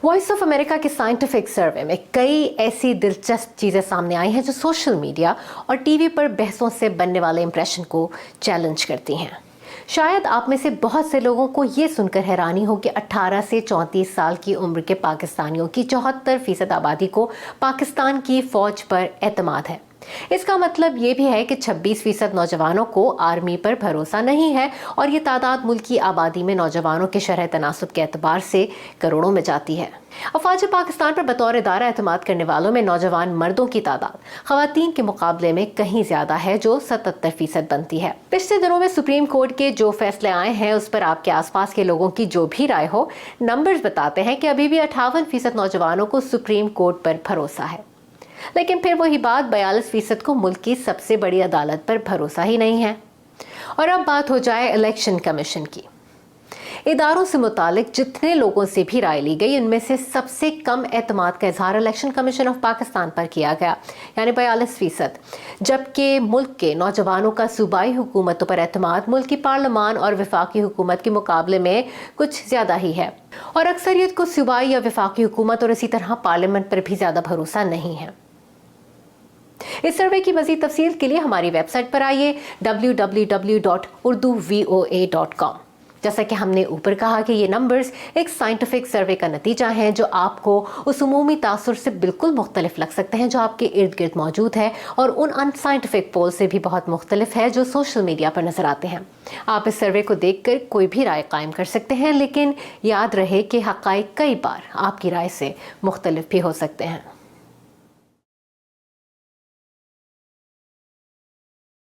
Voice of America کے scientific survey میں کئی ایسی دلچسپ چیزیں سامنے آئی ہیں جو سوشل میڈیا اور ٹی وی پر بحثوں سے بننے والے امپریشن کو چیلنج کرتی ہیں۔ شاید آپ میں سے بہت سے لوگوں کو یہ سن کر حیرانی ہو کہ 18 سے 34 سال کی عمر کے پاکستانیوں کی 74% آبادی کو پاکستان کی فوج پر اعتماد ہے۔ اس کا مطلب یہ بھی ہے کہ 26% نوجوانوں کو آرمی پر بھروسہ نہیں ہے، اور یہ تعداد ملکی آبادی میں نوجوانوں کے شرح تناسب کے اعتبار سے کروڑوں میں جاتی ہے۔ افواج پاکستان پر بطور ادارہ اعتماد کرنے والوں میں نوجوان مردوں کی تعداد خواتین کے مقابلے میں کہیں زیادہ ہے، جو 77% بنتی ہے۔ پچھلے دنوں میں سپریم کورٹ کے جو فیصلے آئے ہیں اس پر آپ کے آس پاس کے لوگوں کی جو بھی رائے ہو، نمبرز بتاتے ہیں کہ ابھی بھی 58% نوجوانوں کو سپریم کورٹ پر بھروسہ ہے، لیکن پھر وہی بات 42% کو ملک کی سب سے بڑی عدالت پر بھروسہ ہی نہیں ہے۔ اور اب بات ہو جائے الیکشن کمیشن کی۔ اداروں سے متعلق جتنے لوگوں سے بھی رائے لی گئی، ان میں سے سب سے کم اعتماد کا اظہار الیکشن کمیشن آف پاکستان پر کیا گیا، یعنی 42%، جبکہ ملک کے نوجوانوں کا صوبائی حکومتوں پر اعتماد ملک کی پارلیمان اور وفاقی حکومت کے مقابلے میں کچھ زیادہ ہی ہے، اور اکثریت کو صوبائی یا وفاقی حکومت اور اسی طرح پارلیمنٹ پر بھی زیادہ بھروسہ نہیں ہے۔ اس سروے کی مزید تفصیل کے لیے ہماری ویب سائٹ پر آئیے www.urduvoa.com۔ جیسا کہ ہم نے اوپر کہا کہ یہ نمبرز ایک سائنٹیفک سروے کا نتیجہ ہیں، جو آپ کو اس عمومی تاثر سے بالکل مختلف لگ سکتے ہیں جو آپ کے ارد گرد موجود ہے، اور ان ان سائنٹیفک پول سے بھی بہت مختلف ہے جو سوشل میڈیا پر نظر آتے ہیں۔ آپ اس سروے کو دیکھ کر کوئی بھی رائے قائم کر سکتے ہیں، لیکن یاد رہے کہ حقائق کئی بار آپ کی رائے سے مختلف بھی ہو سکتے ہیں۔